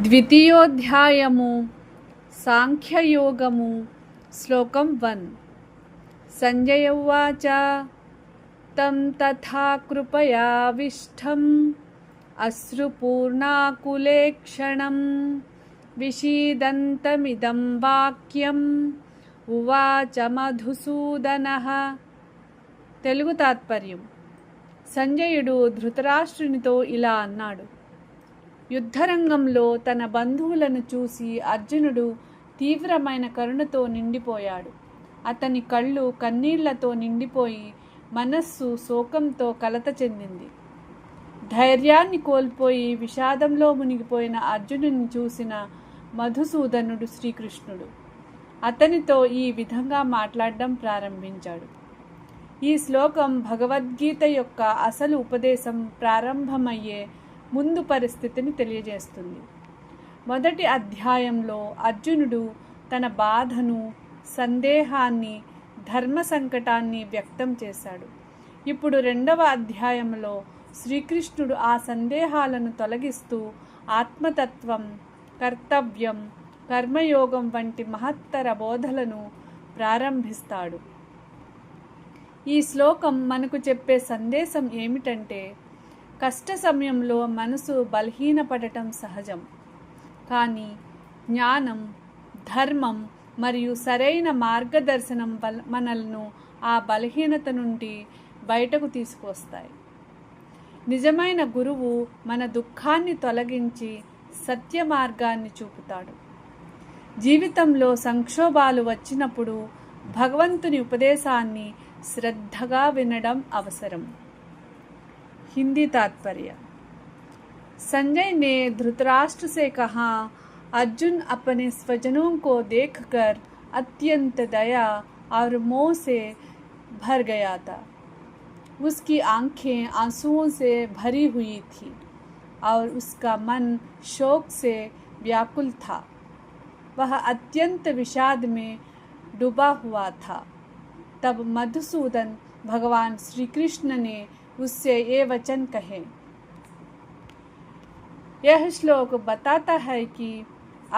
ద్వితీయోధ్యాయము సాంఖ్యయోగము శ్లోకం 1. సంజయ ఉవాచ తం తథా కృపయావిష్టం అశ్రుపూర్ణాకులేక్షణం విషీదంతమిదం వాక్యం ఉవాచ మధుసూదనః. తెలుగు తాత్పర్యం. సంజయుడు ధృతరాష్ట్రునితో ఇలా అన్నాడు. యుద్ధరంగంలో తన బంధువులను చూసి అర్జునుడు తీవ్రమైన కరుణతో నిండిపోయాడు. అతని కళ్ళు కన్నీళ్లతో నిండిపోయి మనస్సు శోకంతో కలత చెందింది. ధైర్యాన్ని కోల్పోయి విషాదంలో మునిగిపోయిన అర్జునుని చూసిన మధుసూదనుడు శ్రీకృష్ణుడు అతనితో ఈ విధంగా మాట్లాడడం ప్రారంభించాడు. ఈ శ్లోకం భగవద్గీత యొక్క అసలు ఉపదేశం ప్రారంభమయ్యే ముందు పరిస్థితిని తెలియజేస్తుంది. మొదటి అధ్యాయంలో అర్జునుడు తన బాధను, సందేహాన్ని, ధర్మ సంకటాన్ని వ్యక్తం చేశాడు. ఇప్పుడు రెండవ అధ్యాయంలో శ్రీకృష్ణుడు ఆ సందేహాలను తొలగిస్తూ ఆత్మతత్వం, కర్తవ్యం, కర్మయోగం వంటి మహత్తర బోధలను ప్రారంభిస్తాడు. ఈ శ్లోకం మనకు చెప్పే సందేశం ఏమిటంటే, కష్ట సమయంలో మనసు బలహీనపడటం సహజం. కానీ జ్ఞానం, ధర్మం మరియు సరైన మార్గదర్శనం మనల్ని ఆ బలహీనత నుండి బయటకు తీసుకువస్తాయి. నిజమైన గురువు మన దుఃఖాన్ని తొలగించి సత్య మార్గాన్ని చూపుతాడు. జీవితంలో సంక్షోభాలు వచ్చినప్పుడు భగవంతుని ఉపదేశాన్ని శ్రద్ధగా వినడం అవసరం. हिंदी तात्पर्य. संजय ने धृतराष्ट्र से कहा, अर्जुन अपने स्वजनों को देखकर अत्यंत दया और मोह से भर गया था. उसकी आंखें आंसुओं से भरी हुई थी और उसका मन शोक से व्याकुल था. वह अत्यंत विषाद में डूबा हुआ था. तब मधुसूदन भगवान श्री कृष्ण ने उससे ये वचन कहे. यह श्लोक बताता है कि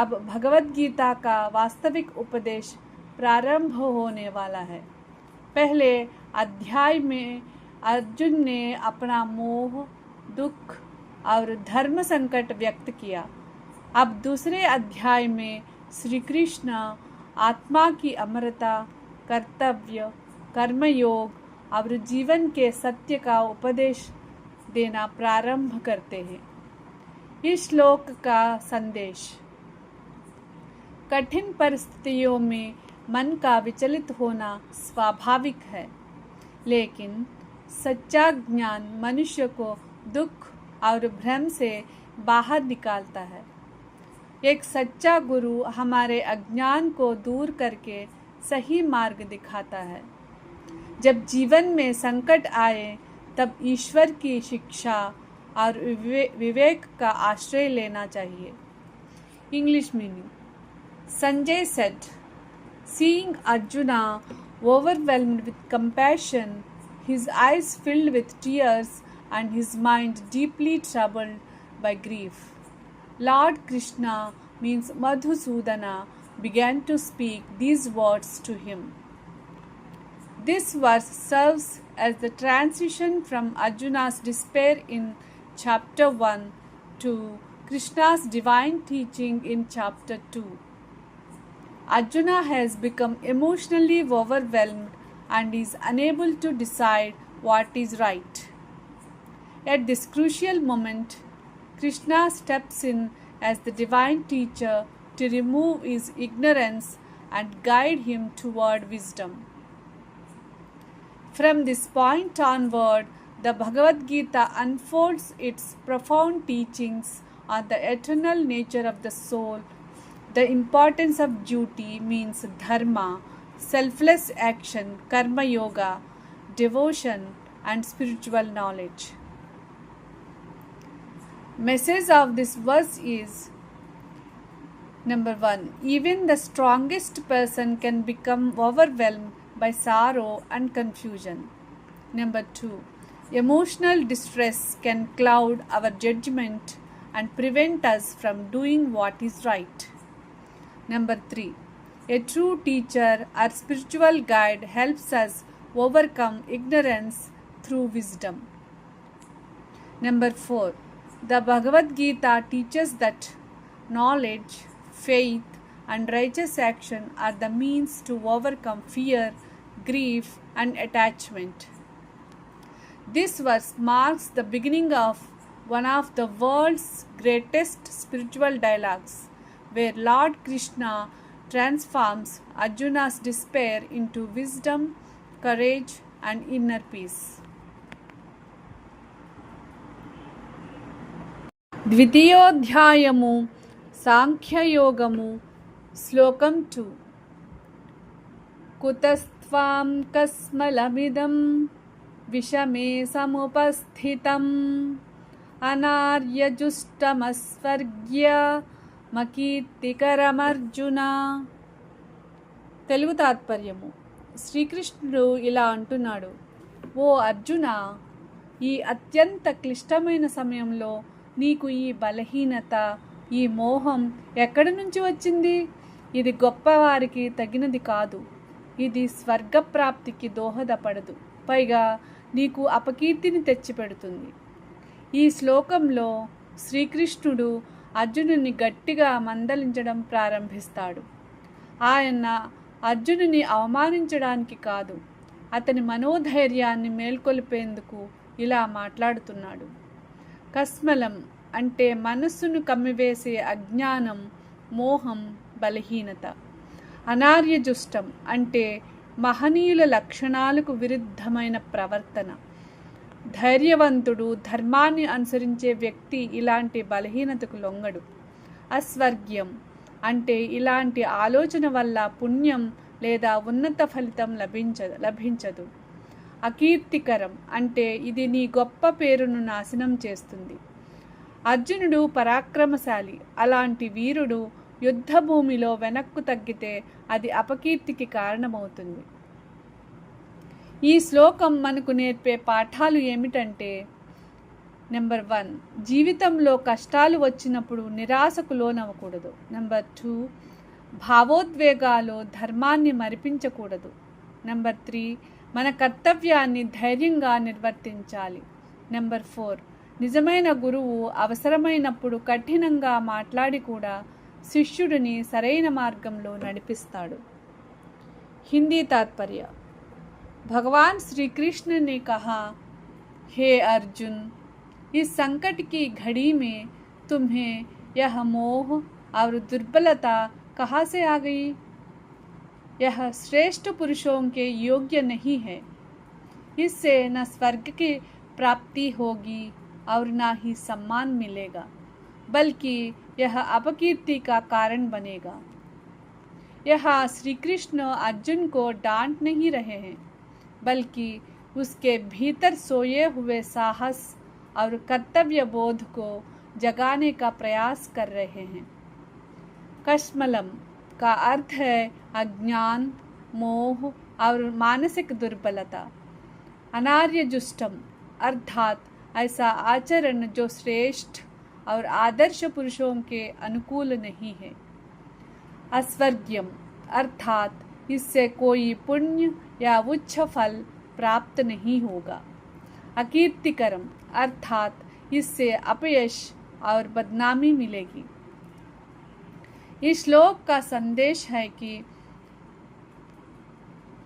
अब भगवद गीता का वास्तविक उपदेश प्रारंभ होने वाला है. पहले अध्याय में अर्जुन ने अपना मोह, दुख और धर्म संकट व्यक्त किया. अब दूसरे अध्याय में श्री कृष्ण आत्मा की अमरता, कर्तव्य, कर्मयोग और जीवन के सत्य का उपदेश देना प्रारंभ करते हैं. इस श्लोक का संदेश: कठिन परिस्थितियों में मन का विचलित होना स्वाभाविक है, लेकिन सच्चा ज्ञान मनुष्य को दुख और भ्रम से बाहर निकालता है. एक सच्चा गुरु हमारे अज्ञान को दूर करके सही मार्ग दिखाता है. जब जीवन में संकट आए तब ईश्वर की शिक्षा और विवेक का आश्रय लेना चाहिए. English meaning. Sanjay said, seeing Arjuna overwhelmed with compassion, his eyes filled with tears and his mind deeply troubled by grief, Lord Krishna, means Madhusudana, began to speak these words to him. This verse serves as the transition from Arjuna's despair in chapter 1 to Krishna's divine teaching in chapter 2. Arjuna has become emotionally overwhelmed and is unable to decide what is right. At this crucial moment, Krishna steps in as the divine teacher to remove his ignorance and guide him toward wisdom. From this point onward, the Bhagavad Gita unfolds its profound teachings on the eternal nature of the soul, the importance of duty means dharma, selfless action, karma yoga, devotion, and spiritual knowledge. Message of this verse is: Number 1. Even the strongest person can become overwhelmed by sorrow and confusion. Number 2. Emotional distress can cloud our judgment and prevent us from doing what is right. Number 3. A true teacher or spiritual guide helps us overcome ignorance through wisdom. Number 4. The Bhagavad Gita teaches that knowledge, faith, and righteous action are the means to overcome fear, grief, and attachment. This verse marks the beginning of one of the world's greatest spiritual dialogues, where Lord Krishna transforms Arjuna's despair into wisdom, courage, and inner peace. ద్వితీయోధ్యాయము సాంఖ్యయోగము శ్లోకం 2. కుతస్త్వాం కస్మలమిదం విషమే సముపస్థితం అనార్యజుష్టమస్వర్గ్య మకీర్తికరమర్జున. తెలుగు తాత్పర్యము. శ్రీకృష్ణుడు ఇలా అంటున్నాడు: ఓ అర్జున, ఈ అత్యంత క్లిష్టమైన సమయంలో నీకు ఈ బలహీనత, ఈ మోహం ఎక్కడి నుంచి వచ్చింది? ఇది గొప్పవారికి తగినది కాదు. ఇది స్వర్గప్రాప్తికి దోహదపడదు. పైగా నీకు అపకీర్తిని తెచ్చిపెడుతుంది. ఈ శ్లోకంలో శ్రీకృష్ణుడు అర్జునుని గట్టిగా మందలించడం ప్రారంభిస్తాడు. ఆయన అర్జునుని అవమానించడానికి కాదు, అతని మనోధైర్యాన్ని మేల్కొల్పేందుకు ఇలా మాట్లాడుతున్నాడు. కస్మలం అంటే మనస్సును కమ్మివేసే అజ్ఞానం, మోహం, బలహీనత. అనార్యజుష్టం అంటే మహనీయుల లక్షణాలకు విరుద్ధమైన ప్రవర్తన. ధైర్యవంతుడు, ధర్మాన్ని అనుసరించే వ్యక్తి ఇలాంటి బలహీనతకు లొంగడు. అస్వర్గ్యం అంటే ఇలాంటి ఆలోచన వల్ల పుణ్యం లేదా ఉన్నత ఫలితం లభించదు. అకీర్తికరం అంటే ఇది నీ గొప్ప పేరును నాశనం చేస్తుంది. అర్జునుడు పరాక్రమశాలి. అలాంటి వీరుడు యుద్ధభూమిలో వెనక్కు తగ్గితే అది అపకీర్తికి కారణమవుతుంది. ఈ శ్లోకం మనకు నేర్పే పాఠాలు ఏమిటంటే, నెంబర్ 1, జీవితంలో కష్టాలు వచ్చినప్పుడు నిరాశకు లోనవ్వకూడదు. నెంబర్ 2, భావోద్వేగాలు ధర్మాన్ని మరిపించకూడదు. నెంబర్ 3, మన కర్తవ్యాన్ని ధైర్యంగా నిర్వర్తించాలి. నెంబర్ 4, నిజమైన గురువు అవసరమైనప్పుడు కఠినంగా మాట్లాడి కూడా శిష్యుడిని సరైన మార్గంలో నడిపిస్తాడు. హిందీ तात्पर्य. भगवान श्री कृष्ण ने कहा, हे अर्जुन, इस संकट की घड़ी में तुम्हें यह मोह और दुर्बलता कहाँ से आ गई? यह श्रेष्ठ पुरुषों के योग्य नहीं है. इससे न स्वर्ग की प्राप्ति होगी और न ही सम्मान मिलेगा, बल्कि यह अपकीर्ति का कारण बनेगा. यह श्री कृष्ण अर्जुन को डांट नहीं रहे हैं, बल्कि उसके भीतर सोए हुए साहस और कर्तव्य बोध को जगाने का प्रयास कर रहे हैं. कश्मलम का अर्थ है अज्ञान, मोह और मानसिक दुर्बलता. अनार्यजुष्टम अर्थात ऐसा आचरण जो श्रेष्ठ और आदर्श पुरुषों के अनुकूल नहीं है. अस्वर्ग्यम अर्थात इससे कोई पुण्य या उच्च फल प्राप्त नहीं होगा. अकीर्तिकरम अर्थात इससे अपयश और बदनामी मिलेगी. इस श्लोक का संदेश है कि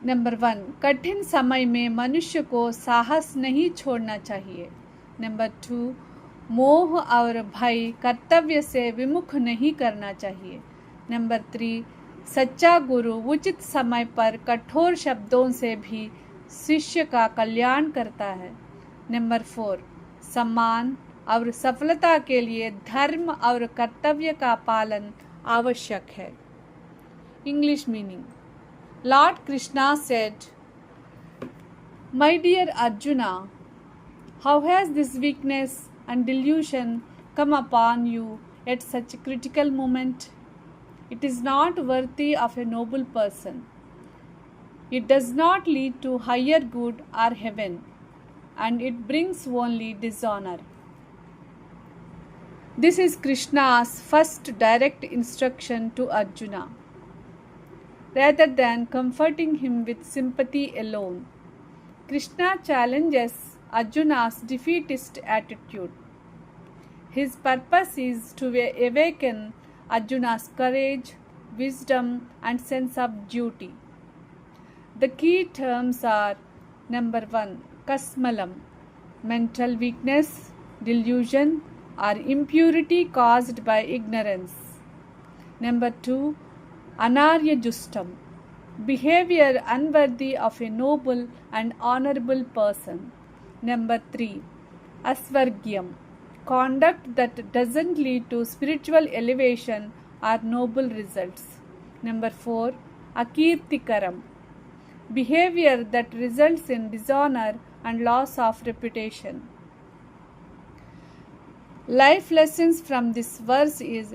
नंबर 1, कठिन समय में मनुष्य को साहस नहीं छोड़ना चाहिए. नंबर 2, मोह और भय कर्तव्य से विमुख नहीं करना चाहिए. नंबर 3, सच्चा गुरु उचित समय पर कठोर शब्दों से भी शिष्य का कल्याण करता है. नंबर 4, सम्मान और सफलता के लिए धर्म और कर्तव्य का पालन आवश्यक है. English meaning. Lord Krishna said, My dear Arjuna, how has this weakness and delusion come upon you at such a critical moment? It is not worthy of a noble person. It does not lead to higher good or heaven, and it brings only dishonor. This is Krishna's first direct instruction to Arjuna. Rather than comforting him with sympathy alone, Krishna challenges Arjuna's defeatist attitude. His purpose is to awaken Arjuna's courage, wisdom, and sense of duty. The key terms are: number 1, kasmalam, mental weakness, delusion, or impurity caused by ignorance. Number 2, anarya justam, behavior unworthy of a noble and honorable person. Number 3, asvargyam, conduct that doesn't lead to spiritual elevation or noble results. Number 4, akirtikaram, behavior that results in dishonor and loss of reputation. Life lessons from this verse is: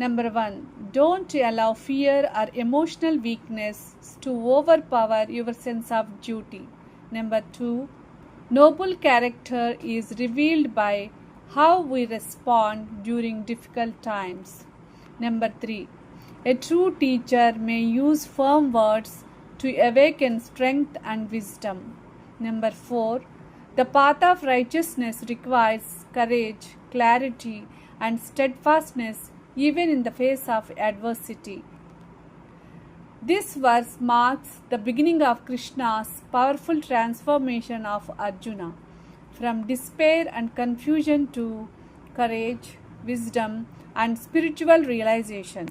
number 1, don't allow fear or emotional weakness to overpower your sense of duty. Number 2, noble character is revealed by how we respond during difficult times. Number 3, a true teacher may use firm words to awaken strength and wisdom. Number 4, the path of righteousness requires courage, clarity, and steadfastness even in the face of adversity. This verse marks the beginning of Krishna's powerful transformation of Arjuna from despair and confusion to courage, wisdom, and spiritual realization.